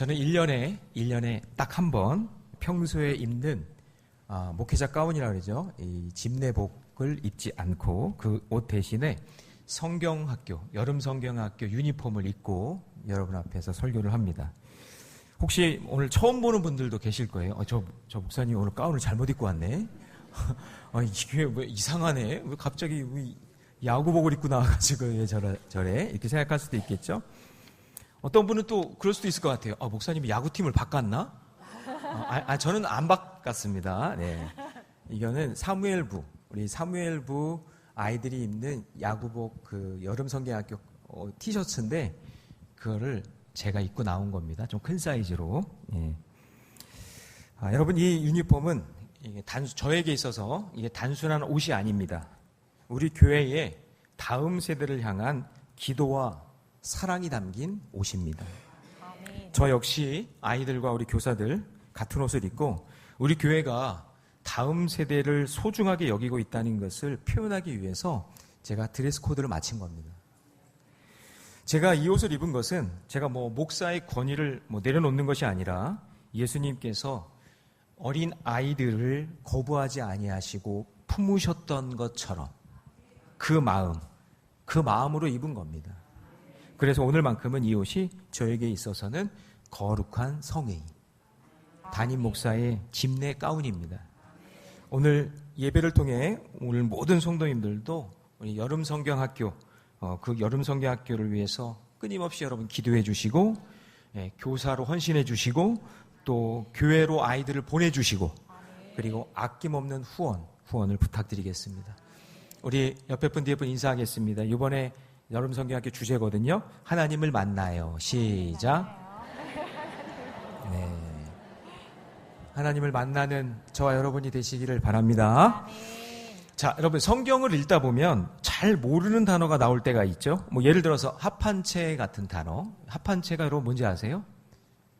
저는 1년에 딱 한 번 평소에 입는 목회자 가운이라고 그러죠. 이 집내복을 입지 않고 그 옷 대신에 성경학교, 여름 성경학교 유니폼을 입고 여러분 앞에서 설교를 합니다. 혹시 오늘 처음 보는 분들도 계실 거예요. 저 목사님 오늘 가운을 잘못 입고 왔네. 이게 왜 이상하네. 왜 갑자기 야구복을 입고 나와가지고 왜 저래 이렇게 생각할 수도 있겠죠. 어떤 분은 또 그럴 수도 있을 것 같아요. 목사님이 야구팀을 바꿨나? 저는 안 바꿨습니다. 네. 이거는 사무엘부, 우리 사무엘부 아이들이 입는 야구복 그 여름 성경학교 티셔츠인데 그거를 제가 입고 나온 겁니다. 좀 큰 사이즈로. 예. 여러분 이 유니폼은 이게 저에게 있어서 이게 단순한 옷이 아닙니다. 우리 교회의 다음 세대를 향한 기도와 사랑이 담긴 옷입니다. 저 역시 아이들과 우리 교사들 같은 옷을 입고 우리 교회가 다음 세대를 소중하게 여기고 있다는 것을 표현하기 위해서 제가 드레스 코드를 마친 겁니다. 제가 이 옷을 입은 것은 제가 목사의 권위를 내려놓는 것이 아니라 예수님께서 어린 아이들을 거부하지 아니하시고 품으셨던 것처럼 그 마음으로 입은 겁니다. 그래서 오늘만큼은 이 옷이 저에게 있어서는 거룩한 성의, 담임 목사의 집내 가운입니다. 오늘 예배를 통해 오늘 모든 성도님들도 우리 여름 성경학교, 그 여름 성경학교를 위해서 끊임없이 여러분 기도해 주시고, 교사로 헌신해 주시고, 또 교회로 아이들을 보내주시고, 그리고 아낌없는 후원을 부탁드리겠습니다. 우리 옆에 분 뒤에 분 인사하겠습니다. 이번에 여름 성경학교 주제거든요. 하나님을 만나요. 시작. 네. 하나님을 만나는 저와 여러분이 되시기를 바랍니다. 자, 여러분 성경을 읽다 보면 잘 모르는 단어가 나올 때가 있죠. 예를 들어서 합한체 같은 단어. 합한체가 여러분 뭔지 아세요?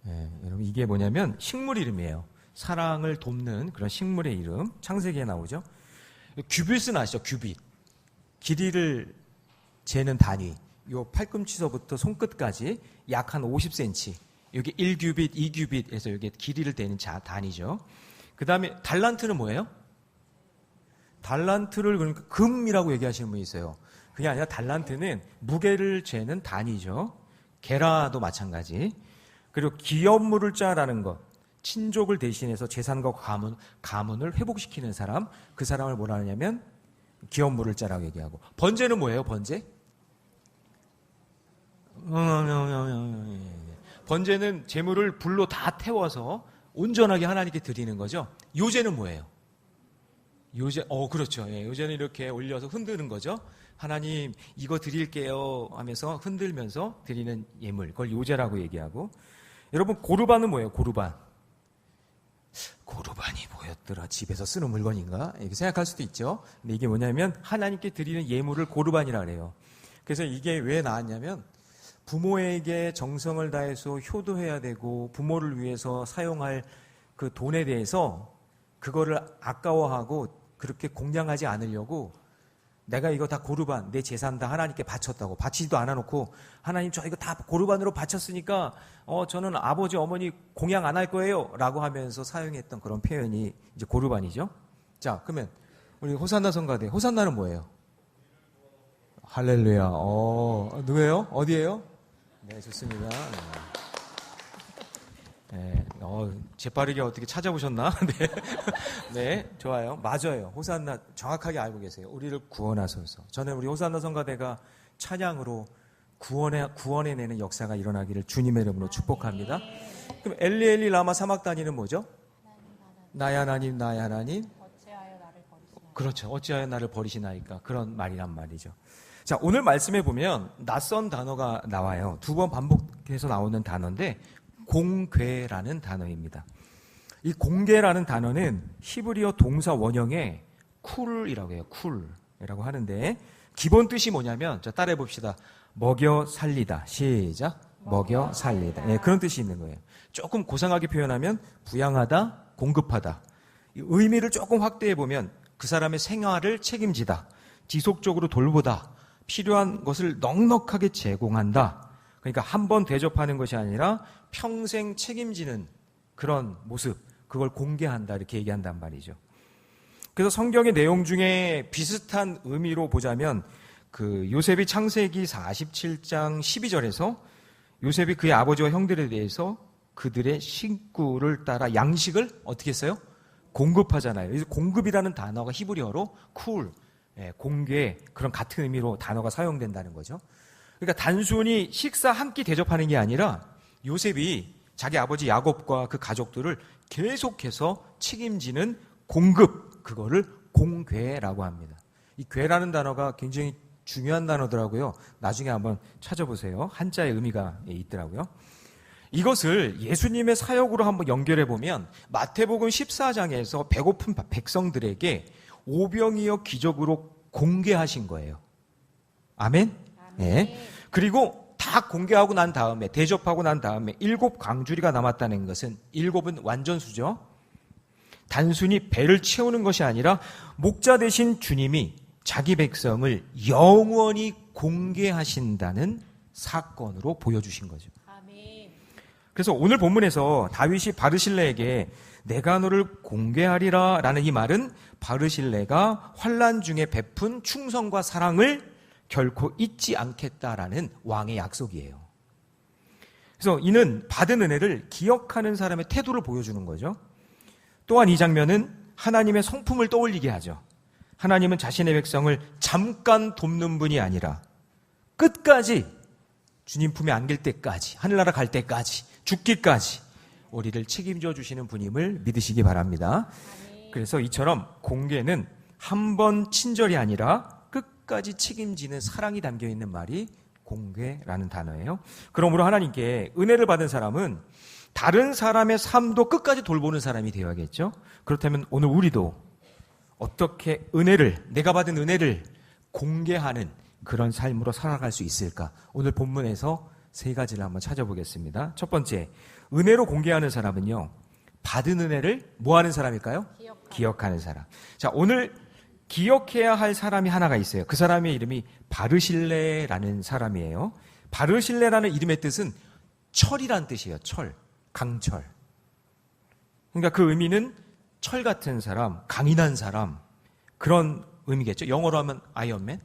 네, 여러분 이게 뭐냐면 식물 이름이에요. 사랑을 돕는 그런 식물의 이름. 창세기에 나오죠. 규빗은 아시죠? 규빗. 길이를 재는 단위. 요 팔꿈치서부터 손끝까지 약 한 50cm. 여기 1규빗, 2규빗에서 여기 길이를 재는 단위죠. 그 다음에 달란트는 뭐예요? 달란트를 그러니까 금이라고 얘기하시는 분이 있어요. 그게 아니라 달란트는 무게를 재는 단위죠. 게라도 마찬가지. 그리고 기업물을 짜라는 것. 친족을 대신해서 재산과 가문을 회복시키는 사람. 그 사람을 뭐라 하냐면 기업물을 짜라고 얘기하고. 번제는 뭐예요? 번제? 번제는 재물을 불로 다 태워서 온전하게 하나님께 드리는 거죠. 요제는 뭐예요? 요제, 그렇죠. 예, 요제는 이렇게 올려서 흔드는 거죠. 하나님, 이거 드릴게요 하면서 흔들면서 드리는 예물. 그걸 요제라고 얘기하고. 여러분, 고르반은 뭐예요? 고르반이 뭐였더라? 집에서 쓰는 물건인가? 이렇게 생각할 수도 있죠. 근데 이게 뭐냐면 하나님께 드리는 예물을 고르반이라 그래요. 그래서 이게 왜 나왔냐면 부모에게 정성을 다해서 효도해야 되고 부모를 위해서 사용할 그 돈에 대해서 그거를 아까워하고 그렇게 공양하지 않으려고 내가 이거 다 고르반, 내 재산 다 하나님께 바쳤다고. 바치지도 않아놓고 하나님 저 이거 다 고르반으로 바쳤으니까 저는 아버지 어머니 공양 안 할 거예요 라고 하면서 사용했던 그런 표현이 이제 고르반이죠. 자, 그러면 우리 호산나 성가대, 호산나는 뭐예요? 할렐루야. 누구예요? 어디예요? 네, 좋습니다. 네, 재빠르게 어떻게 찾아보셨나? 네. 네, 좋아요. 맞아요. 호산나 정확하게 알고 계세요. 우리를 구원하소서. 저는 우리 호산나 성가대가 찬양으로 구원해내는 역사가 일어나기를 주님의 이름으로 축복합니다. 그럼 엘리 엘리 라마 사막다니는 뭐죠? 나의 하나님, 나의 하나님. 어찌하여 나를 버리시나이까. 그렇죠. 어찌하여 나를 버리시나이까. 그런 말이란 말이죠. 자, 오늘 말씀에 보면 낯선 단어가 나와요. 2번 반복해서 나오는 단어인데 공궤라는 단어입니다. 이 공궤라는 단어는 히브리어 동사 원형의 쿨이라고 해요. 쿨이라고 하는데 기본 뜻이 뭐냐면 자, 따라해 봅시다. 먹여 살리다. 시작. 먹여 살리다. 네, 그런 뜻이 있는 거예요. 조금 고상하게 표현하면 부양하다, 공급하다. 이 의미를 조금 확대해 보면 그 사람의 생활을 책임지다, 지속적으로 돌보다, 필요한 것을 넉넉하게 제공한다. 그러니까 한 번 대접하는 것이 아니라 평생 책임지는 그런 모습, 그걸 공개한다 이렇게 얘기한단 말이죠. 그래서 성경의 내용 중에 비슷한 의미로 보자면 그 요셉이 창세기 47장 12절에서 요셉이 그의 아버지와 형들에 대해서 그들의 식구를 따라 양식을 어떻게 했어요? 공급하잖아요. 그래서 공급이라는 단어가 히브리어로 쿨, 공개, 그런 같은 의미로 단어가 사용된다는 거죠. 그러니까 단순히 식사 한 끼 대접하는 게 아니라 요셉이 자기 아버지 야곱과 그 가족들을 계속해서 책임지는 공급, 그거를 공궤라고 합니다. 이 괴라는 단어가 굉장히 중요한 단어더라고요. 나중에 한번 찾아보세요. 한자의 의미가 있더라고요. 이것을 예수님의 사역으로 한번 연결해 보면 마태복음 14장에서 배고픈 백성들에게 오병이어 기적으로 공개하신 거예요. 아멘? 네. 그리고 다 공개하고 난 다음에, 대접하고 난 다음에 7 광주리가 남았다는 것은 7은 완전수죠. 단순히 배를 채우는 것이 아니라 목자 되신 주님이 자기 백성을 영원히 공개하신다는 사건으로 보여주신 거죠. 아멘. 그래서 오늘 본문에서 다윗이 바르실레에게 내가 너를 공개하리라 라는 이 말은 바르실레가 환난 중에 베푼 충성과 사랑을 결코 잊지 않겠다라는 왕의 약속이에요. 그래서 이는 받은 은혜를 기억하는 사람의 태도를 보여주는 거죠. 또한 이 장면은 하나님의 성품을 떠올리게 하죠. 하나님은 자신의 백성을 잠깐 돕는 분이 아니라 끝까지 주님 품에 안길 때까지, 하늘나라 갈 때까지, 죽기까지 우리를 책임져 주시는 분임을 믿으시기 바랍니다. 그래서 이처럼 공개는 한 번 친절이 아니라 끝까지 책임지는 사랑이 담겨있는 말이 공개라는 단어예요. 그러므로 하나님께 은혜를 받은 사람은 다른 사람의 삶도 끝까지 돌보는 사람이 되어야겠죠. 그렇다면 오늘 우리도 어떻게 은혜를, 내가 받은 은혜를 공개하는 그런 삶으로 살아갈 수 있을까? 오늘 본문에서 3가지를 한번 찾아보겠습니다. 첫 번째, 은혜로 공개하는 사람은요, 받은 은혜를 뭐 하는 사람일까요? 기억하는 사람. 자, 오늘 기억해야 할 사람이 하나가 있어요. 그 사람의 이름이 바르실레라는 사람이에요. 바르실레라는 이름의 뜻은 철이란 뜻이에요. 철, 강철. 그러니까 그 의미는 철 같은 사람, 강인한 사람, 그런 의미겠죠. 영어로 하면 아이언맨,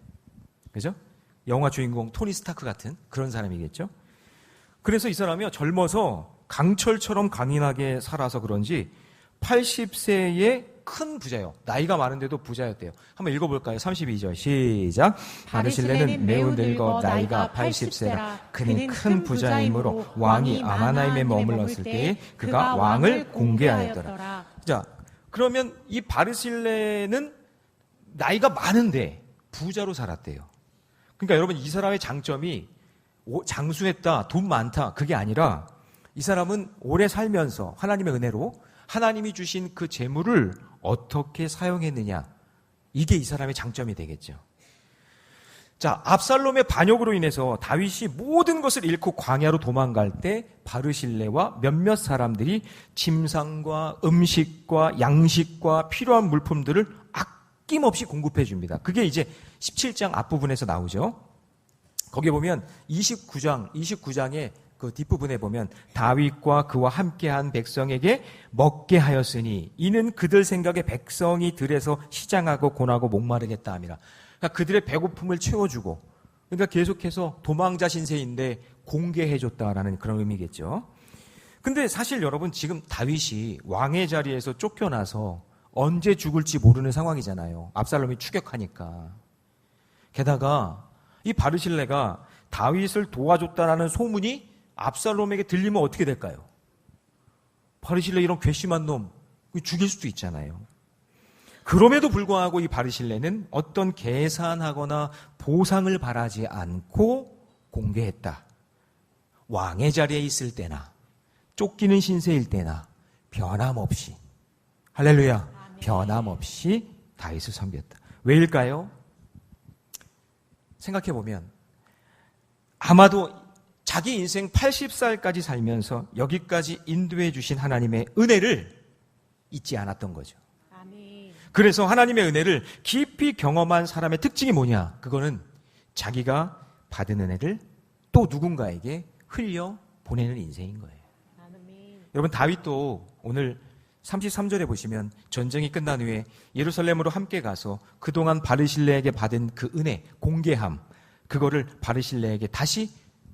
그죠? 영화 주인공 토니 스타크 같은 그런 사람이겠죠. 그래서 이 사람이 젊어서 강철처럼 강인하게 살아서 그런지 80세의 큰 부자예요. 나이가 많은데도 부자였대요. 한번 읽어볼까요? 32절 시작. 바르실레는 매우 늙어 나이가 80세라. 그는 큰 부자이므로 왕이 아마나임에 머물렀을 때에 그가 왕을 공개하였더라. 자, 그러면 이 바르실레는 나이가 많은데 부자로 살았대요. 그러니까 여러분, 이 사람의 장점이 장수했다, 돈 많다, 그게 아니라 이 사람은 오래 살면서 하나님의 은혜로 하나님이 주신 그 재물을 어떻게 사용했느냐, 이게 이 사람의 장점이 되겠죠. 자, 압살롬의 반역으로 인해서 다윗이 모든 것을 잃고 광야로 도망갈 때 바르실레와 몇몇 사람들이 침상과 음식과 양식과 필요한 물품들을 아낌없이 공급해 줍니다. 그게 이제 17장 앞부분에서 나오죠. 거기에 보면 29장의 그 뒷부분에 보면 다윗과 그와 함께한 백성에게 먹게 하였으니 이는 그들 생각에 백성이 들에서 시장하고 고나고 목마르겠다 함이라. 그러니까 그들의 배고픔을 채워주고, 그러니까 계속해서 도망자 신세인데 공개해줬다라는 그런 의미겠죠. 근데 사실 여러분, 지금 다윗이 왕의 자리에서 쫓겨나서 언제 죽을지 모르는 상황이잖아요. 압살롬이 추격하니까. 게다가 이 바르실레가 다윗을 도와줬다라는 소문이 압살롬에게 들리면 어떻게 될까요? 바르실레 이런 괘씸한 놈 죽일 수도 있잖아요. 그럼에도 불구하고 이 바르실레는 어떤 계산하거나 보상을 바라지 않고 공개했다. 왕의 자리에 있을 때나 쫓기는 신세일 때나 변함없이, 할렐루야, 아멘. 변함없이 다윗을 섬겼다. 왜일까요? 생각해보면 아마도 자기 인생 80살까지 살면서 여기까지 인도해 주신 하나님의 은혜를 잊지 않았던 거죠. 아멘. 그래서 하나님의 은혜를 깊이 경험한 사람의 특징이 뭐냐? 그거는 자기가 받은 은혜를 또 누군가에게 흘려 보내는 인생인 거예요. 아멘. 여러분, 다윗도 오늘 33절에 보시면 전쟁이 끝난 후에 예루살렘으로 함께 가서 그동안 바르실레에게 받은 그 은혜, 공개함, 그거를 바르실레에게 다시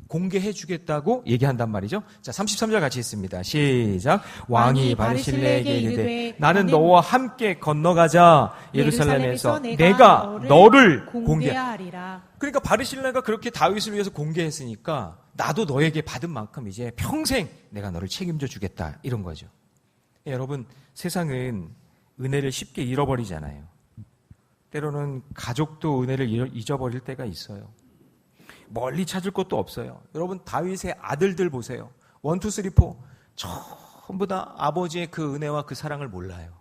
공개해 주겠다고 얘기한단 말이죠. 자, 33절 같이 읽습니다. 시작. 왕이 바르실레에게 이르되 나는 너와 함께 건너가자. 예루살렘에서 내가 너를 공개하리라. 그러니까 바르실레가 그렇게 다윗을 위해서 공개했으니까 나도 너에게 받은 만큼 이제 평생 내가 너를 책임져 주겠다, 이런 거죠. 여러분, 세상은 은혜를 쉽게 잃어버리잖아요. 때로는 가족도 은혜를 잊어버릴 때가 있어요. 멀리 찾을 것도 없어요. 여러분, 다윗의 아들들 보세요. 1, 2, 3, 4 전부 다 아버지의 그 은혜와 그 사랑을 몰라요.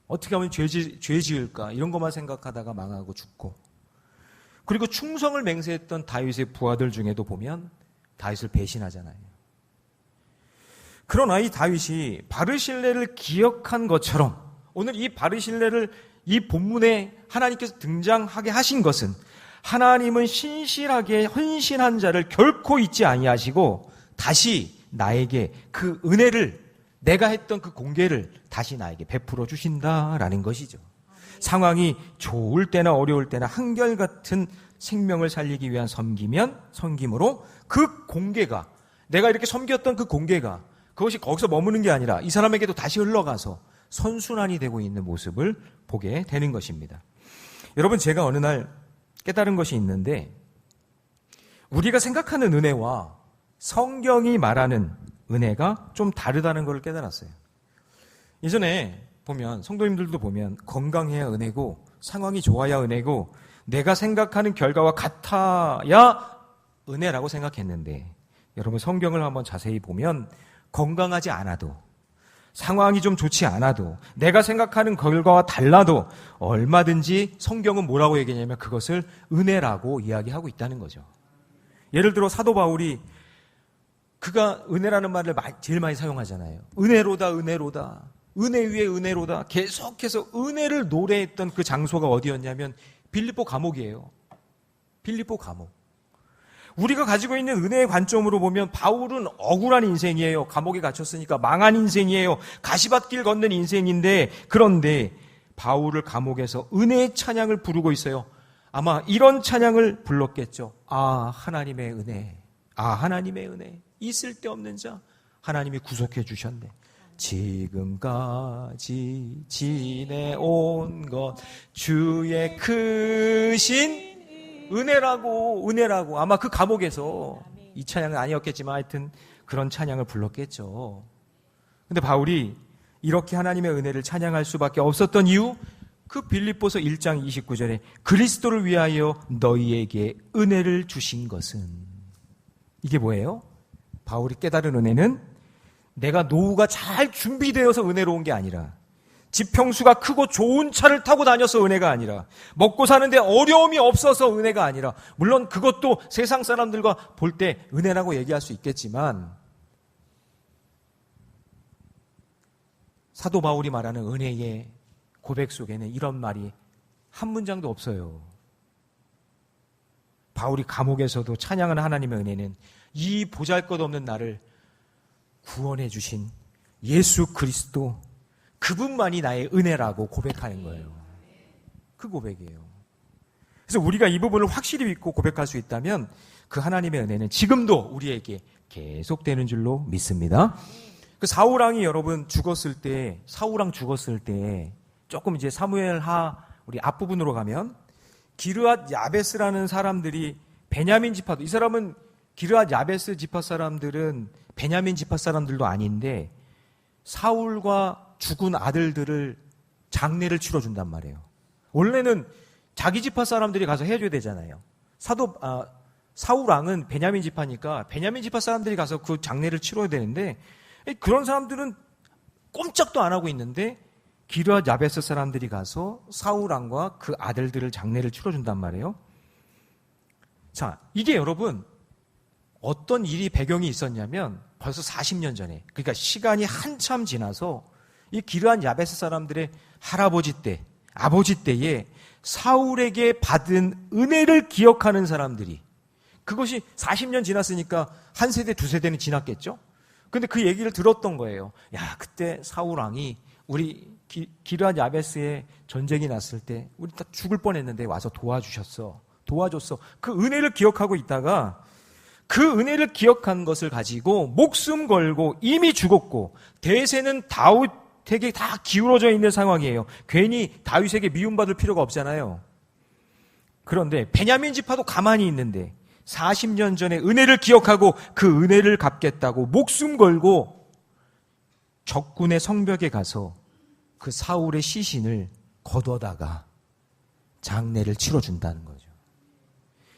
어떻게 하면 죄 지을까, 이런 것만 생각하다가 망하고 죽고. 그리고 충성을 맹세했던 다윗의 부하들 중에도 보면 다윗을 배신하잖아요. 그러나 이 다윗이 바르실레를 기억한 것처럼 오늘 이 바르실레를 이 본문에 하나님께서 등장하게 하신 것은 하나님은 신실하게 헌신한 자를 결코 잊지 아니하시고 다시 나에게 그 은혜를, 내가 했던 그 공개를 다시 나에게 베풀어 주신다라는 것이죠. 상황이 좋을 때나 어려울 때나 한결같은 생명을 살리기 위한 섬김으로 그 공개가, 내가 이렇게 섬겼던 그 공개가 그것이 거기서 머무는 게 아니라 이 사람에게도 다시 흘러가서 선순환이 되고 있는 모습을 보게 되는 것입니다. 여러분, 제가 어느 날 깨달은 것이 있는데, 우리가 생각하는 은혜와 성경이 말하는 은혜가 좀 다르다는 걸 깨달았어요. 예전에 보면, 성도님들도 보면 건강해야 은혜고 상황이 좋아야 은혜고 내가 생각하는 결과와 같아야 은혜라고 생각했는데, 여러분, 성경을 한번 자세히 보면 건강하지 않아도, 상황이 좀 좋지 않아도, 내가 생각하는 결과와 달라도 얼마든지 성경은 뭐라고 얘기하냐면 그것을 은혜라고 이야기하고 있다는 거죠. 예를 들어 사도 바울이, 그가 은혜라는 말을 제일 많이 사용하잖아요. 은혜로다, 은혜로다, 은혜 위에 은혜로다. 계속해서 은혜를 노래했던 그 장소가 어디였냐면 빌립보 감옥이에요. 빌립보 감옥. 우리가 가지고 있는 은혜의 관점으로 보면 바울은 억울한 인생이에요. 감옥에 갇혔으니까 망한 인생이에요. 가시밭길 걷는 인생인데, 그런데 바울을 감옥에서 은혜의 찬양을 부르고 있어요. 아마 이런 찬양을 불렀겠죠. 아, 하나님의 은혜, 아, 하나님의 은혜, 있을 데 없는 자 하나님이 구속해 주셨네. 지금까지 지내온 것 주의 크신 은혜라고 아마 그 감옥에서 이 찬양은 아니었겠지만 하여튼 그런 찬양을 불렀겠죠. 근데 바울이 이렇게 하나님의 은혜를 찬양할 수밖에 없었던 이유, 그 빌립보서 1장 29절에 그리스도를 위하여 너희에게 은혜를 주신 것은, 이게 뭐예요? 바울이 깨달은 은혜는 내가 노후가 잘 준비되어서 은혜로운 게 아니라, 지평수가 크고 좋은 차를 타고 다녀서 은혜가 아니라, 먹고 사는데 어려움이 없어서 은혜가 아니라, 물론 그것도 세상 사람들과 볼 때 은혜라고 얘기할 수 있겠지만, 사도 바울이 말하는 은혜의 고백 속에는 이런 말이 한 문장도 없어요. 바울이 감옥에서도 찬양하는 하나님의 은혜는 이 보잘것없는 나를 구원해 주신 예수 그리스도, 그분만이 나의 은혜라고 고백하는 거예요. 그 고백이에요. 그래서 우리가 이 부분을 확실히 믿고 고백할 수 있다면 그 하나님의 은혜는 지금도 우리에게 계속되는 줄로 믿습니다. 그 사울왕이 여러분 죽었을 때, 사울왕 죽었을 때 조금 이제 사무엘하 우리 앞부분으로 가면 기르앗 야베스라는 사람들이 베냐민 지파, 이 사람은 기르앗 야베스 지파 사람들은 베냐민 지파 사람들도 아닌데 사울과 죽은 아들들을 장례를 치러준단 말이에요. 원래는 자기 지파 사람들이 가서 해줘야 되잖아요. 사울 왕은 베냐민 지파니까 베냐민 지파 사람들이 가서 그 장례를 치러야 되는데, 그런 사람들은 꼼짝도 안 하고 있는데 기르앗 야베스 사람들이 가서 사울 왕과 그 아들들을 장례를 치러준단 말이에요. 자, 이게 여러분 어떤 일이 배경이 있었냐면 벌써 40년 전에, 그러니까 시간이 한참 지나서 이 기르앗 야베스 사람들의 할아버지 때, 아버지 때에 사울에게 받은 은혜를 기억하는 사람들이, 그것이 40년 지났으니까 한 세대, 두 세대는 지났겠죠? 근데 그 얘기를 들었던 거예요. 야, 그때 사울 왕이 우리 기르앗 야베스에 전쟁이 났을 때 우리 다 죽을 뻔했는데 와서 도와줬어. 그 은혜를 기억하고 있다가 그 은혜를 기억한 것을 가지고 목숨 걸고 이미 죽었고 대세는 다윗에게 다 기울어져 있는 상황이에요. 괜히 다윗에게 미움받을 필요가 없잖아요. 그런데 베냐민 지파도 가만히 있는데 40년 전에 은혜를 기억하고 그 은혜를 갚겠다고 목숨 걸고 적군의 성벽에 가서 그 사울의 시신을 거둬다가 장례를 치러준다는 거죠.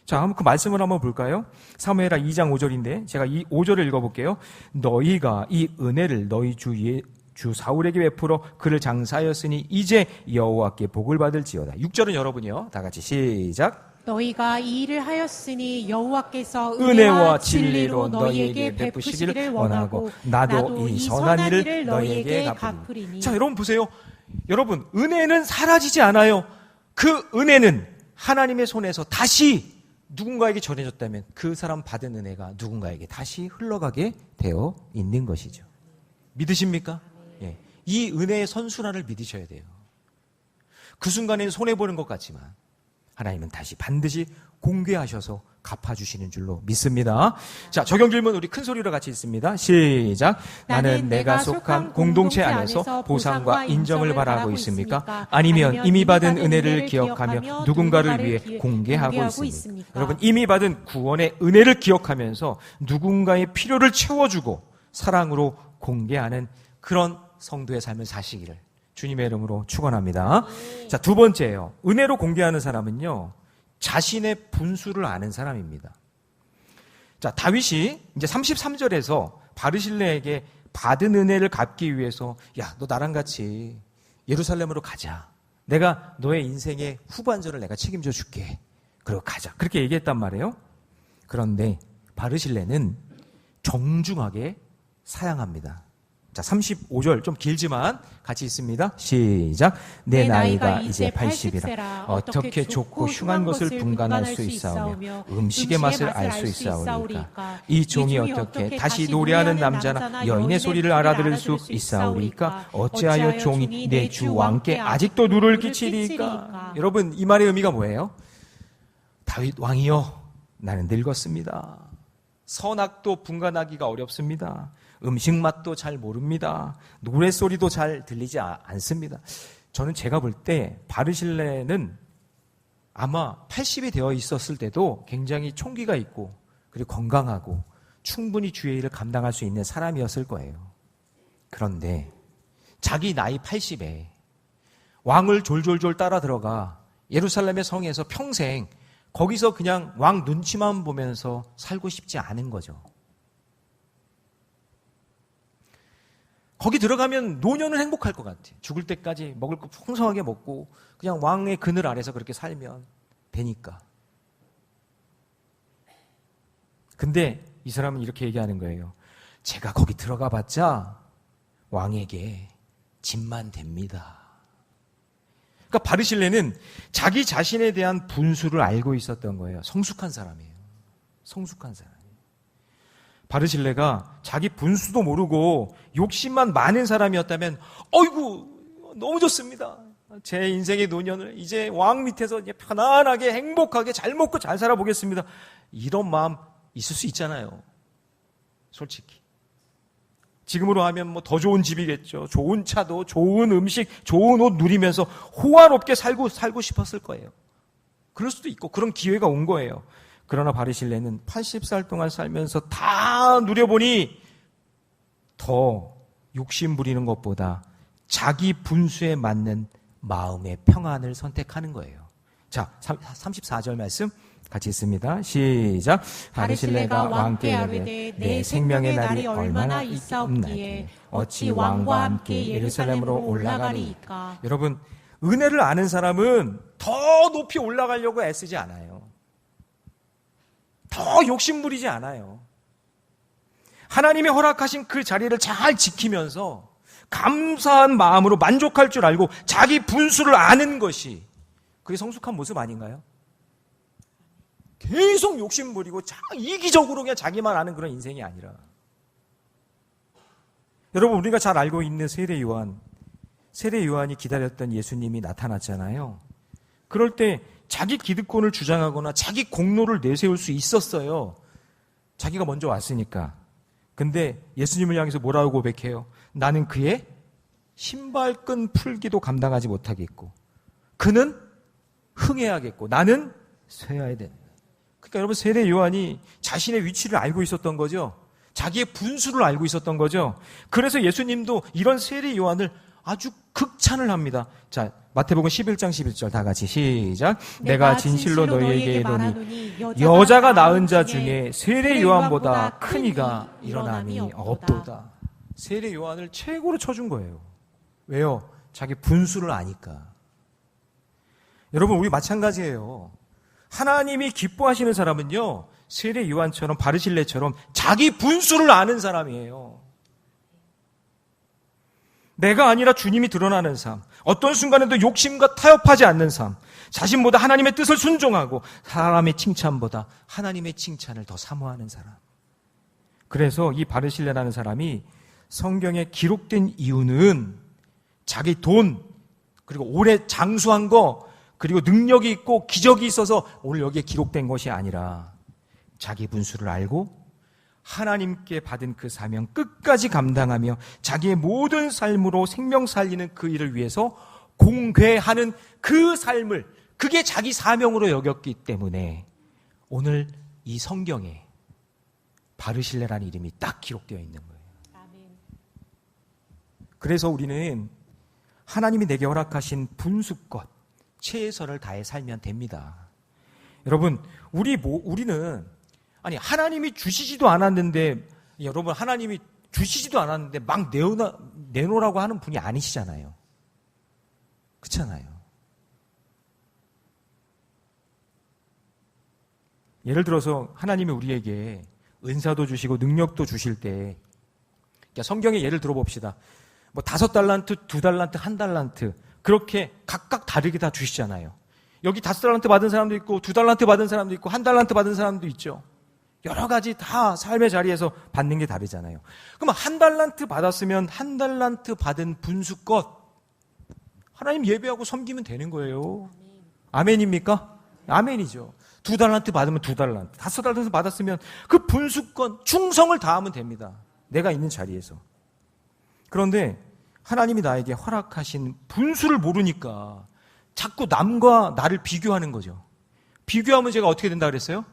자, 한번 그 말씀을 한번 볼까요? 사무엘하 2장 5절인데 제가 이 5절을 읽어볼게요. 너희가 이 은혜를 너희 주 사울에게 베풀어 그를 장사하였으니 이제 여호와께 복을 받을지어다. 6절은 여러분이요. 다 같이 시작. 너희가 이 일을 하였으니 여호와께서 은혜와 진리로 너희에게 베푸시기를 원하고 나도 이 선한 일을 너희에게 갚으리니. 자, 여러분 보세요. 여러분, 은혜는 사라지지 않아요. 그 은혜는 하나님의 손에서 다시 누군가에게 전해졌다면 그 사람 받은 은혜가 누군가에게 다시 흘러가게 되어 있는 것이죠. 믿으십니까? 예. 이 은혜의 선순환을 믿으셔야 돼요. 그 순간에는 손해보는 것 같지만 하나님은 다시 반드시 공개하셔서 갚아주시는 줄로 믿습니다. 자, 적용 질문 우리 큰 소리로 같이 읽습니다. 시작. 나는 내가 속한 공동체 안에서 보상과 인정을 바라고 있습니까? 아니면 이미 받은 은혜를 기억하며 누군가를 위해 공개하고 있습니까? 여러분, 이미 받은 구원의 은혜를 기억하면서 누군가의 필요를 채워주고 사랑으로 공개하는 그런 성도의 삶을 사시기를 주님의 이름으로 축원합니다. 자, 두 번째예요. 은혜로 공개하는 사람은요, 자신의 분수를 아는 사람입니다. 자, 다윗이 이제 33절에서 바르실레에게 받은 은혜를 갚기 위해서 야, 너 나랑 같이 예루살렘으로 가자. 내가 너의 인생의 후반전을 내가 책임져 줄게. 그리고 가자. 그렇게 얘기했단 말이에요. 그런데 바르실레는 정중하게 사양합니다. 자, 35절 좀 길지만 같이 있습니다. 시작. 내 나이가 이제 80이라 어떻게 좋고 흉한 것을 분간할 수 있사오며 음식의 맛을 알 수 있사오리까? 이 종이 어떻게 다시 노래하는 남자나 여인의 소리를 알아들을 수 있사오리까? 어찌하여 종이 내 주 왕께 아직도 누를 끼치리까? 여러분, 이 말의 의미가 뭐예요? 다윗 왕이여, 나는 늙었습니다. 선악도 분간하기가 어렵습니다. 음식 맛도 잘 모릅니다. 노랫소리도 잘 들리지 않습니다. 저는 제가 볼 때 바르실레는 아마 80이 되어 있었을 때도 굉장히 총기가 있고 그리고 건강하고 충분히 주의 일을 감당할 수 있는 사람이었을 거예요. 그런데 자기 나이 80에 왕을 졸졸졸 따라 들어가 예루살렘의 성에서 평생 거기서 그냥 왕 눈치만 보면서 살고 싶지 않은 거죠. 거기 들어가면 노년은 행복할 것 같아. 죽을 때까지 먹을 거 풍성하게 먹고 그냥 왕의 그늘 아래서 그렇게 살면 되니까. 근데 이 사람은 이렇게 얘기하는 거예요. 제가 거기 들어가 봤자 왕에게 짐만 됩니다. 그러니까 바르실레는 자기 자신에 대한 분수를 알고 있었던 거예요. 성숙한 사람이에요. 성숙한 사람. 바르실레가 자기 분수도 모르고 욕심만 많은 사람이었다면 어이구 너무 좋습니다. 제 인생의 노년을 이제 왕 밑에서 이제 편안하게 행복하게 잘 먹고 잘 살아보겠습니다. 이런 마음 있을 수 있잖아요. 솔직히. 지금으로 하면 뭐 더 좋은 집이겠죠. 좋은 차도 좋은 음식 좋은 옷 누리면서 호화롭게 살고 싶었을 거예요. 그럴 수도 있고 그런 기회가 온 거예요. 그러나 바르실레는 80살 동안 살면서 다 누려보니 더 욕심 부리는 것보다 자기 분수에 맞는 마음의 평안을 선택하는 거예요. 자, 34절 말씀 같이 있습니다. 시작. 바르실레가 왕께 이르되 내 생명의 날이 얼마나 있사옵기에 어찌 왕과 함께 예루살렘으로 올라가리이까? 여러분, 은혜를 아는 사람은 더 높이 올라가려고 애쓰지 않아요. 더 욕심부리지 않아요. 하나님이 허락하신 그 자리를 잘 지키면서 감사한 마음으로 만족할 줄 알고 자기 분수를 아는 것이 그게 성숙한 모습 아닌가요? 계속 욕심 부리고 이기적으로 그냥 자기만 아는 그런 인생이 아니라, 여러분 우리가 잘 알고 있는 세례 요한이 기다렸던 예수님이 나타났잖아요. 그럴 때 자기 기득권을 주장하거나 자기 공로를 내세울 수 있었어요. 자기가 먼저 왔으니까. 근데 예수님을 향해서 뭐라고 고백해요? 나는 그의 신발끈 풀기도 감당하지 못하겠고 그는 흥해야겠고 나는 쇠해야 된다. 그러니까 여러분 세례 요한이 자신의 위치를 알고 있었던 거죠. 자기의 분수를 알고 있었던 거죠. 그래서 예수님도 이런 세례 요한을 아주 극찬을 합니다. 자, 마태복음 11장 11절 다 같이 시작. 내가 진실로 너희에게 이르노니 여자가 낳은 자 중에 세례 요한보다 큰 이가 일어남이 없도다. 세례 요한을 최고로 쳐준 거예요. 왜요? 자기 분수를 아니까. 여러분 우리 마찬가지예요. 하나님이 기뻐하시는 사람은요, 세례 요한처럼 바르실레처럼 자기 분수를 아는 사람이에요. 내가 아니라 주님이 드러나는 삶, 어떤 순간에도 욕심과 타협하지 않는 삶, 자신보다 하나님의 뜻을 순종하고 사람의 칭찬보다 하나님의 칭찬을 더 사모하는 사람. 그래서 이 바르실레라는 사람이 성경에 기록된 이유는 자기 돈, 그리고 오래 장수한 거, 그리고 능력이 있고 기적이 있어서 오늘 여기에 기록된 것이 아니라 자기 분수를 알고 하나님께 받은 그 사명 끝까지 감당하며 자기의 모든 삶으로 생명 살리는 그 일을 위해서 공궤하는 그 삶을, 그게 자기 사명으로 여겼기 때문에 오늘 이 성경에 바르실레라는 이름이 딱 기록되어 있는 거예요. 그래서 우리는 하나님이 내게 허락하신 분수껏 최선을 다해 살면 됩니다. 여러분, 우리는 하나님이 주시지도 않았는데, 여러분 하나님이 주시지도 않았는데 막 내놓으라고 하는 분이 아니시잖아요. 그렇잖아요. 예를 들어서 하나님이 우리에게 은사도 주시고 능력도 주실 때, 성경의 예를 들어봅시다. 5달란트, 2달란트, 1달란트 그렇게 각각 다르게 다 주시잖아요. 여기 5달란트 받은 사람도 있고 2달란트 받은 사람도 있고 1달란트 받은 사람도 있죠. 여러 가지 다 삶의 자리에서 받는 게 다르잖아요. 그럼 1달란트 받았으면 1달란트 받은 분수껏 하나님 예배하고 섬기면 되는 거예요. 아멘입니까? 아멘이죠. 2달란트 받으면 2달란트, 5달란트 받았으면 그 분수껏 충성을 다하면 됩니다. 내가 있는 자리에서. 그런데 하나님이 나에게 허락하신 분수를 모르니까 자꾸 남과 나를 비교하는 거죠. 비교하면 제가 어떻게 된다 그랬어요?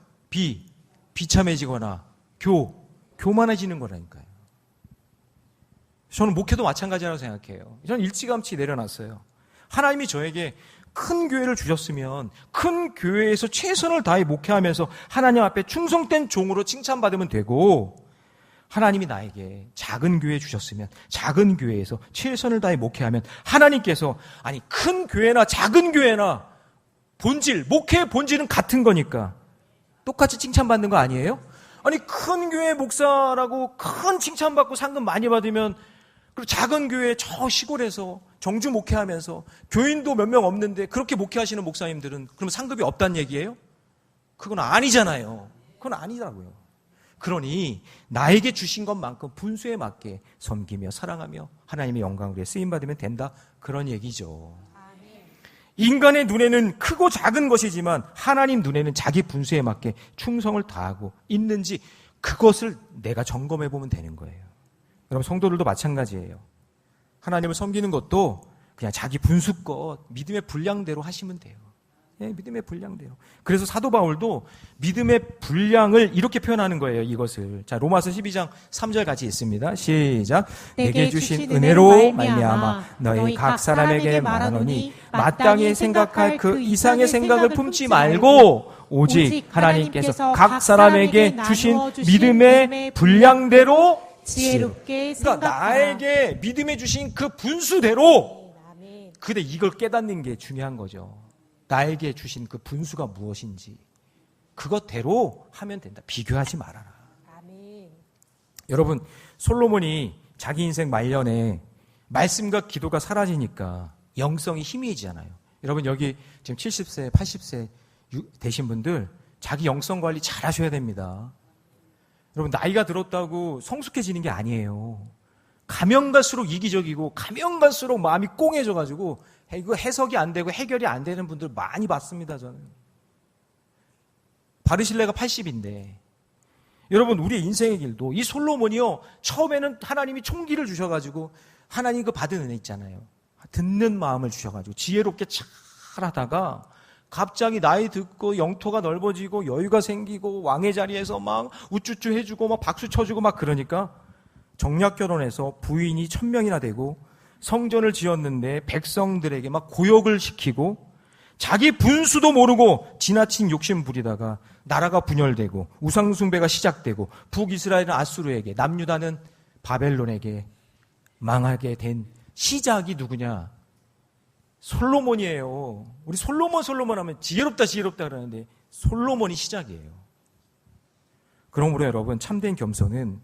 비참해지거나 교만해지는 거라니까요. 저는 목회도 마찬가지라고 생각해요. 저는 일찌감치 내려놨어요. 하나님이 저에게 큰 교회를 주셨으면 큰 교회에서 최선을 다해 목회하면서 하나님 앞에 충성된 종으로 칭찬받으면 되고, 하나님이 나에게 작은 교회 주셨으면 작은 교회에서 최선을 다해 목회하면 하나님께서, 큰 교회나 작은 교회나 목회의 본질은 같은 거니까 똑같이 칭찬받는 거 아니에요? 큰 교회 목사라고 큰 칭찬받고 상금 많이 받으면, 그리고 작은 교회 저 시골에서 정주 목회하면서 교인도 몇 명 없는데 그렇게 목회하시는 목사님들은 그럼 상급이 없다는 얘기예요? 그건 아니잖아요. 그건 아니라고요. 그러니 나에게 주신 것만큼 분수에 맞게 섬기며 사랑하며 하나님의 영광을 위해 쓰임받으면 된다, 그런 얘기죠. 인간의 눈에는 크고 작은 것이지만 하나님 눈에는 자기 분수에 맞게 충성을 다하고 있는지 그것을 내가 점검해 보면 되는 거예요. 여러분 성도들도 마찬가지예요. 하나님을 섬기는 것도 그냥 자기 분수껏 믿음의 분량대로 하시면 돼요. 믿음의 분량대로. 그래서 사도 바울도 믿음의 분량을 이렇게 표현하는 거예요. 이것을. 자, 로마서 12장 3절 같이 있습니다. 시작. 내게 주신 은혜로 말미암아 너희 각 사람에게 말하노니 마땅히 생각할 그 이상의 생각을 품지 말고 오직 하나님께서 각 사람에게 주신 믿음의 분량대로 지혜롭게 생각하라. 그러니까 나에게 믿음에 주신 그 분수대로. 근데 이걸 깨닫는 게 중요한 거죠. 나에게 주신 그 분수가 무엇인지 그것대로 하면 된다. 비교하지 말아라. 아멘. 여러분, 솔로몬이 자기 인생 말년에 말씀과 기도가 사라지니까 영성이 희미해지잖아요. 여러분 여기 지금 70세, 80세 되신 분들 자기 영성 관리 잘 하셔야 됩니다. 여러분, 나이가 들었다고 성숙해지는 게 아니에요. 가면 갈수록 이기적이고 가면 갈수록 마음이 꽁해져가지고 이거 해석이 안 되고 해결이 안 되는 분들 많이 봤습니다. 저는. 바르실레가 80인데 여러분, 우리의 인생의 길도 이 솔로몬이요, 처음에는 하나님이 총기를 주셔가지고 하나님 그 받은 은혜 있잖아요. 듣는 마음을 주셔가지고 지혜롭게 잘 하다가 갑자기 나이 듣고 영토가 넓어지고 여유가 생기고 왕의 자리에서 막 우쭈쭈 해주고 막 박수 쳐주고 막 그러니까 정략 결혼해서 부인이 1000명이나 되고 성전을 지었는데 백성들에게 막 고역을 시키고 자기 분수도 모르고 지나친 욕심 부리다가 나라가 분열되고 우상숭배가 시작되고 북이스라엘은 아수르에게, 남유다는 바벨론에게 망하게 된 시작이 누구냐? 솔로몬이에요. 우리 솔로몬 하면 지혜롭다 그러는데 솔로몬이 시작이에요. 그러므로 여러분, 참된 겸손은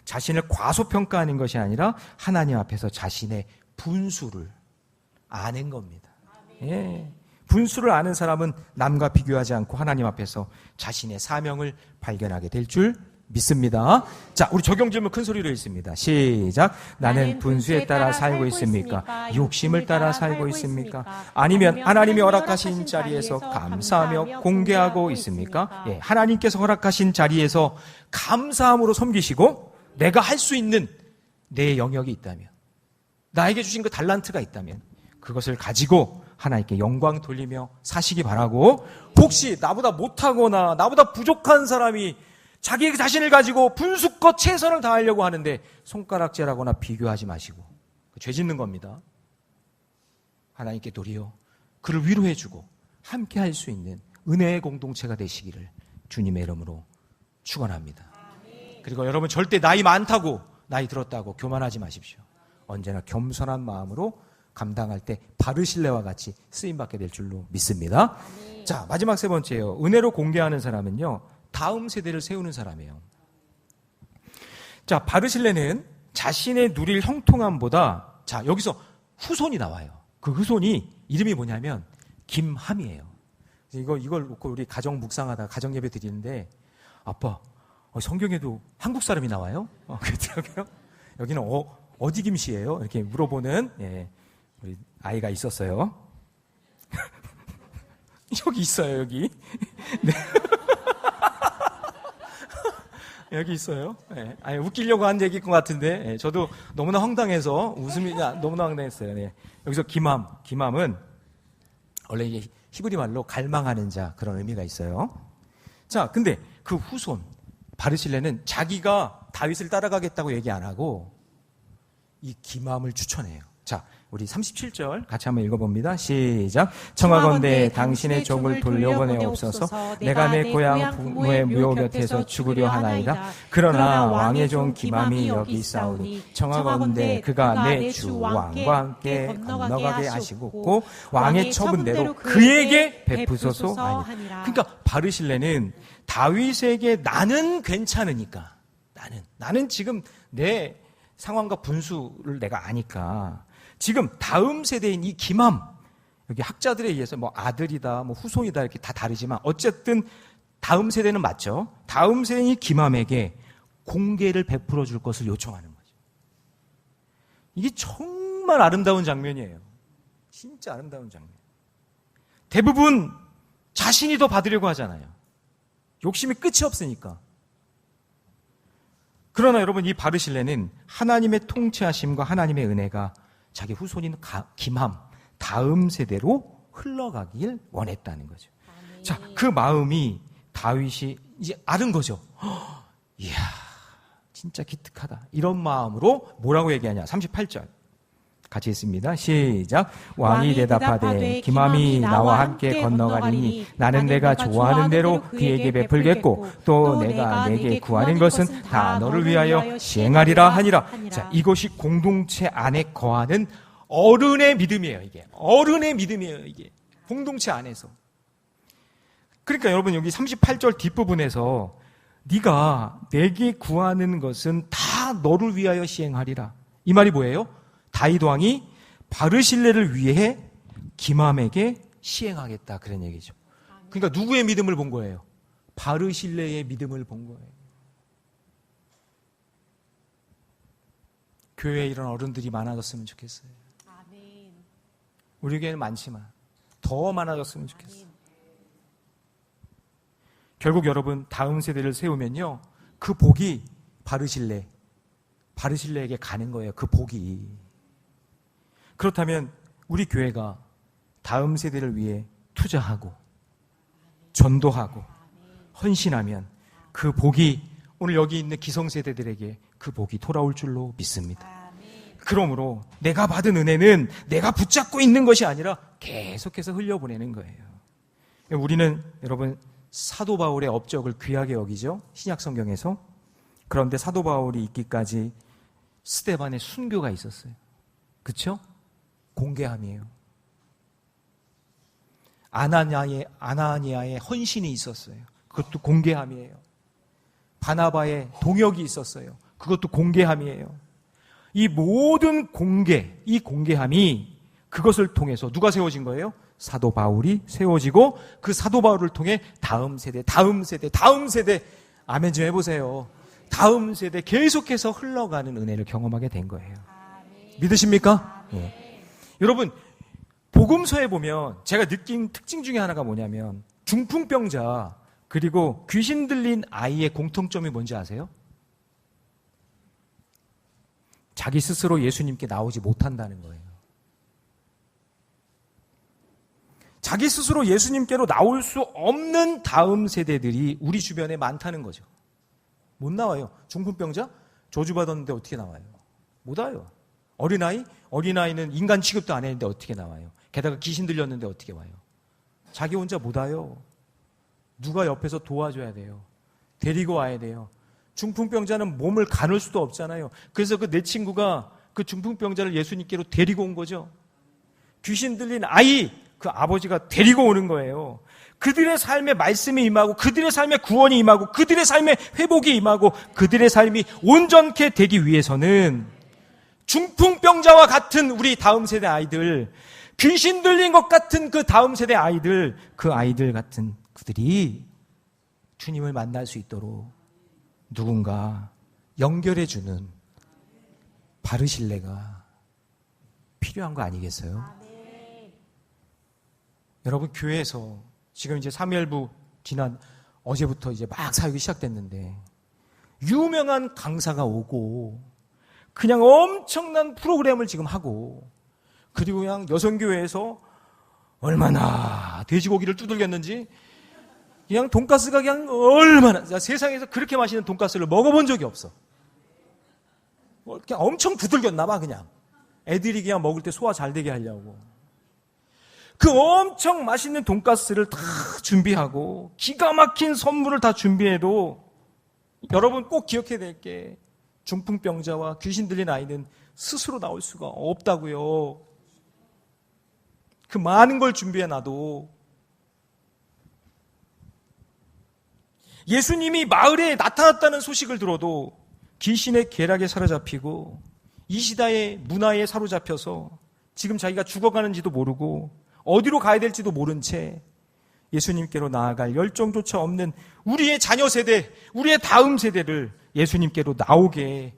자신을 과소평가하는 것이 아니라 하나님 앞에서 자신의 분수를 아는 겁니다. 예. 분수를 아는 사람은 남과 비교하지 않고 하나님 앞에서 자신의 사명을 발견하게 될 줄 믿습니다. 자, 우리 적용 질문 큰 소리로 읽습니다. 시작. 나는 분수에 따라 살고 있습니까? 욕심을 따라 살고 있습니까? 아니면 하나님이 허락하신 자리에서 감사하며 공개하고 있습니까? 예, 하나님께서 허락하신 자리에서 감사함으로 섬기시고 내가 할 수 있는 내 영역이 있다면, 나에게 주신 그 달란트가 있다면 그것을 가지고 하나님께 영광 돌리며 사시기 바라고, 혹시 나보다 못하거나 나보다 부족한 사람이 자기 자신을 가지고 분수껏 최선을 다하려고 하는데 손가락질하거나 비교하지 마시고, 죄 짓는 겁니다. 하나님께 도리어 그를 위로해주고 함께 할 수 있는 은혜의 공동체가 되시기를 주님의 이름으로 축원합니다. 그리고 여러분, 절대 나이 많다고, 나이 들었다고 교만하지 마십시오. 언제나 겸손한 마음으로 감당할 때 바르실레와 같이 쓰임받게 될 줄로 믿습니다. 자, 마지막 세 번째요. 은혜로 공개하는 사람은요, 다음 세대를 세우는 사람이에요. 자, 바르실레는 자신의 누릴 형통함보다, 자, 여기서 후손이 나와요. 그 후손이 이름이 뭐냐면 김함이에요. 이걸 놓고 우리 가정 묵상하다가 가정 예배 드리는데, 아빠, 성경에도 한국 사람이 나와요? 그렇더라고요. 여기는 어디 김씨예요? 이렇게 물어보는, 예, 우리 아이가 있었어요. 여기 있어요, 여기. 네. 여기 있어요. 네. 아니, 웃기려고 한 얘기일 것 같은데, 네, 저도 너무나 황당해서 웃음이 너무나 황당했어요. 네. 여기서 김함은 원래 이게 히브리 말로 갈망하는 자, 그런 의미가 있어요. 자, 근데 그 후손 바르실레는 자기가 다윗을 따라가겠다고 얘기 안 하고 이 김함을 추천해요. 자, 우리 37절 같이 한번 읽어봅니다. 시작. 청하건대 당신의 종을 돌려보내옵소서. 내가 내 고향 부모의 묘 곁에서 죽으려 하나이다. 그러나 왕의 종 김함이 여기 있사오니 청하건대 그가 내 주 왕과 함께 건너가게 하시고 왕의 처분대로 그에게 베푸소서 하니라. 그러니까 바르실레는 다윗에게 나는 괜찮으니까, 나는 지금 내 상황과 분수를 내가 아니까 지금 다음 세대인 이 김함, 여기 학자들에 의해서 뭐 아들이다, 뭐 후손이다 이렇게 다 다르지만 어쨌든 다음 세대는 맞죠. 다음 세대인 이 김함에게 공개를 베풀어 줄 것을 요청하는 거죠. 이게 정말 아름다운 장면이에요. 진짜 아름다운 장면. 대부분 자신이 더 받으려고 하잖아요. 욕심이 끝이 없으니까. 그러나 여러분, 이 바르실레는 하나님의 통치하심과 하나님의 은혜가 자기 후손인 김함, 다음 세대로 흘러가길 원했다는 거죠. 아멘. 자, 그 마음이 다윗이 이제 알은 거죠. 이야, 진짜 기특하다. 이런 마음으로 뭐라고 얘기하냐? 38절. 같이 있습니다. 시작. 왕이 대답하되 김함이 나와 함께 건너가리니 나는 내가 좋아하는 대로 그에게 베풀겠고 또 내가 내게 구하는 것은 다 너를 위하여 시행하리라 하니라. 자, 이것이 공동체 안에 거하는 어른의 믿음이에요. 이게 어른의 믿음이에요. 이게 공동체 안에서. 그러니까 여러분, 여기 38절 뒷부분에서 네가 내게 구하는 것은 다 너를 위하여 시행하리라. 이 말이 뭐예요? 다윗 왕이 바르실레를 위해 김함에게 시행하겠다, 그런 얘기죠. 그러니까 누구의 믿음을 본 거예요? 바르실레의 믿음을 본 거예요. 교회에 이런 어른들이 많아졌으면 좋겠어요. 아멘. 우리 교회는 많지만 더 많아졌으면 좋겠어요. 결국 여러분, 다음 세대를 세우면요, 그 복이 바르실레에게 가는 거예요. 그 복이. 그렇다면 우리 교회가 다음 세대를 위해 투자하고 전도하고 헌신하면 그 복이 오늘 여기 있는 기성세대들에게 그 복이 돌아올 줄로 믿습니다. 그러므로 내가 받은 은혜는 내가 붙잡고 있는 것이 아니라 계속해서 흘려보내는 거예요. 우리는 여러분, 사도 바울의 업적을 귀하게 여기죠. 신약 성경에서. 그런데 사도 바울이 있기까지 스데반의 순교가 있었어요. 그렇죠? 공개함이에요. 아나니아의 헌신이 있었어요. 그것도 공개함이에요. 바나바의 동역이 있었어요. 그것도 공개함이에요. 이 모든 이 공개함이 그것을 통해서 누가 세워진 거예요? 사도 바울이 세워지고 그 사도 바울을 통해 다음 세대, 아멘 좀 해보세요. 다음 세대 계속해서 흘러가는 은혜를 경험하게 된 거예요. 믿으십니까? 네. 여러분, 복음서에 보면 제가 느낀 특징 중에 하나가 뭐냐면 중풍병자 그리고 귀신 들린 아이의 공통점이 뭔지 아세요? 자기 스스로 예수님께 나오지 못한다는 거예요. 자기 스스로 예수님께로 나올 수 없는 다음 세대들이 우리 주변에 많다는 거죠. 못 나와요. 중풍병자? 저주받았는데 어떻게 나와요? 못 와요. 어린아이는 인간 취급도 안 했는데 어떻게 나와요? 게다가 귀신 들렸는데 어떻게 와요? 자기 혼자 못 와요. 누가 옆에서 도와줘야 돼요. 데리고 와야 돼요. 중풍병자는 몸을 가눌 수도 없잖아요. 그래서 내 친구가 그 중풍병자를 예수님께로 데리고 온 거죠. 귀신 들린 아이, 그 아버지가 데리고 오는 거예요. 그들의 삶에 말씀이 임하고 그들의 삶에 구원이 임하고 그들의 삶에 회복이 임하고 그들의 삶이 온전케 되기 위해서는 중풍병자와 같은 우리 다음 세대 아이들, 귀신 들린 것 같은 그 다음 세대 아이들, 그 아이들 같은 그들이 주님을 만날 수 있도록 누군가 연결해주는 바르실레가 필요한 거 아니겠어요? 여러분, 교회에서 지금 이제 사무엘부 지난 어제부터 이제 막 사역이 시작됐는데 유명한 강사가 오고 그냥 엄청난 프로그램을 지금 하고 그리고 그냥 여성교회에서 얼마나 돼지고기를 두들겼는지 그냥 돈가스가 그냥 얼마나 세상에서 그렇게 맛있는 돈가스를 먹어본 적이 없어. 그냥 엄청 두들겼나 봐. 그냥 애들이 그냥 먹을 때 소화 잘 되게 하려고 그 엄청 맛있는 돈가스를 다 준비하고 기가 막힌 선물을 다 준비해도 여러분 꼭 기억해야 될 게 중풍병자와 귀신 들린 아이는 스스로 나올 수가 없다고요. 그 많은 걸 준비해놔도 예수님이 마을에 나타났다는 소식을 들어도 귀신의 계략에 사로잡히고 이 시대의 문화에 사로잡혀서 지금 자기가 죽어가는지도 모르고 어디로 가야 될지도 모른 채 예수님께로 나아갈 열정조차 없는 우리의 자녀 세대, 우리의 다음 세대를 예수님께로 나오게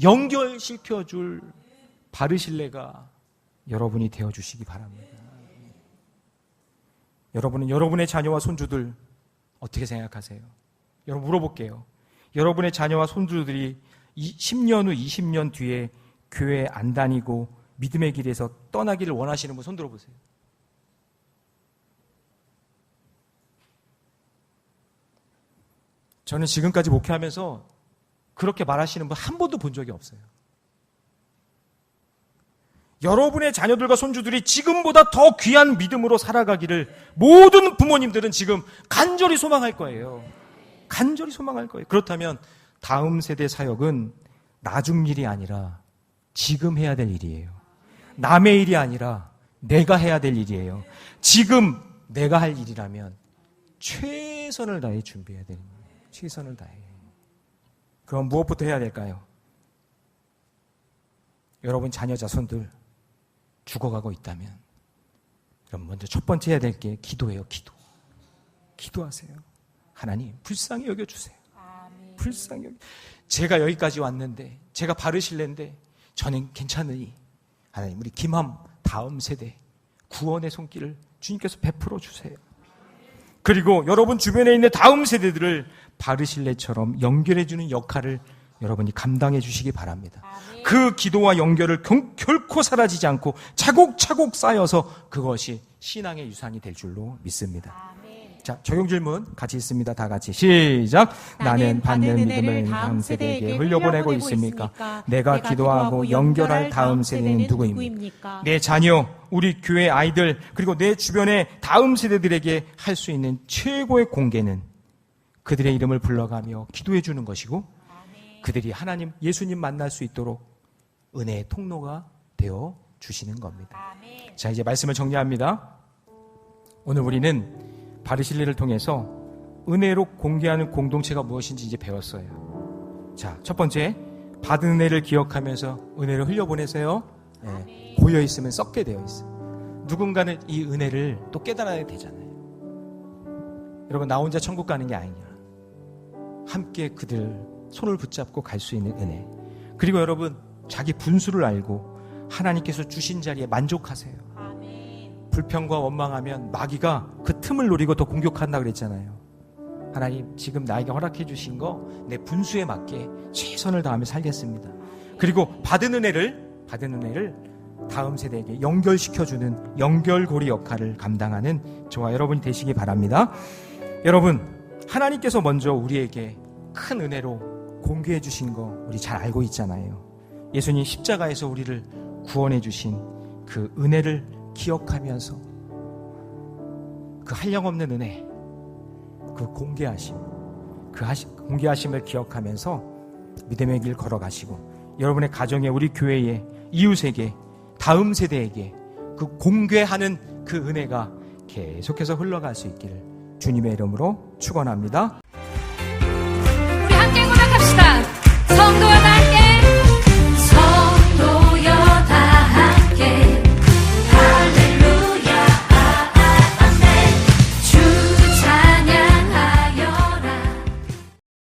연결시켜줄 바르실레가 여러분이 되어주시기 바랍니다. 여러분은 여러분의 자녀와 손주들 어떻게 생각하세요? 여러분 물어볼게요. 여러분의 자녀와 손주들이 10년 후 20년 뒤에 교회 안 다니고 믿음의 길에서 떠나기를 원하시는 분 손 들어보세요. 저는 지금까지 목회하면서 그렇게 말하시는 분 한 번도 본 적이 없어요. 여러분의 자녀들과 손주들이 지금보다 더 귀한 믿음으로 살아가기를 모든 부모님들은 지금 간절히 소망할 거예요. 간절히 소망할 거예요. 그렇다면 다음 세대 사역은 나중 일이 아니라 지금 해야 될 일이에요. 남의 일이 아니라 내가 해야 될 일이에요. 지금 내가 할 일이라면 최선을 다해 준비해야 되는 거예요. 최선을 다해. 그럼 무엇부터 해야 될까요? 여러분 자녀 자손들 죽어가고 있다면 그럼 먼저 첫 번째 해야 될 게 기도예요. 기도하세요. 하나님 불쌍히 여겨주세요. 불쌍히 여겨. 제가 여기까지 왔는데, 제가 바르실레인데 저는 괜찮으니 하나님 우리 김함 다음 세대 구원의 손길을 주님께서 베풀어 주세요. 그리고 여러분 주변에 있는 다음 세대들을 바르실레처럼 연결해주는 역할을 여러분이 감당해 주시기 바랍니다. 그 기도와 연결을 결코 사라지지 않고 차곡차곡 쌓여서 그것이 신앙의 유산이 될 줄로 믿습니다. 자, 적용 질문 같이 있습니다. 다 같이 시작. 나는 받는 믿음을 다음 세대에게 흘려보내고 있습니까? 내가 기도하고 연결할 다음 세대는 누구입니까? 내 자녀, 우리 교회 아이들, 그리고 내 주변의 다음 세대들에게 할 수 있는 최고의 공개는 그들의 이름을 불러가며 기도해 주는 것이고, 그들이 하나님, 예수님 만날 수 있도록 은혜의 통로가 되어 주시는 겁니다. 자, 이제 말씀을 정리합니다. 오늘 우리는 바르실레를 통해서 은혜로 공개하는 공동체가 무엇인지 이제 배웠어요. 자, 첫 번째, 받은 은혜를 기억하면서 은혜를 흘려보내세요. 네, 고여있으면 썩게 되어 있어요. 누군가는 이 은혜를 또 깨달아야 되잖아요. 여러분, 나 혼자 천국 가는 게 아니냐. 함께 그들 손을 붙잡고 갈 수 있는 은혜. 그리고 여러분, 자기 분수를 알고 하나님께서 주신 자리에 만족하세요. 불평과 원망하면 마귀가 그 틈을 노리고 더 공격한다 그랬잖아요. 하나님, 지금 나에게 허락해 주신 거 내 분수에 맞게 최선을 다하며 살겠습니다. 그리고 받은 은혜를 다음 세대에게 연결시켜주는 연결고리 역할을 감당하는 저와 여러분이 되시기 바랍니다. 여러분, 하나님께서 먼저 우리에게 큰 은혜로 공개해 주신 거 우리 잘 알고 있잖아요. 예수님 십자가에서 우리를 구원해 주신 그 은혜를 기억하면서 그 한량없는 은혜, 그 공개하심, 공개하심을 기억하면서 믿음의 길 걸어가시고 여러분의 가정에, 우리 교회에, 이웃에게, 다음 세대에게 그 공개하는 그 은혜가 계속해서 흘러갈 수 있기를 주님의 이름으로 축원합니다.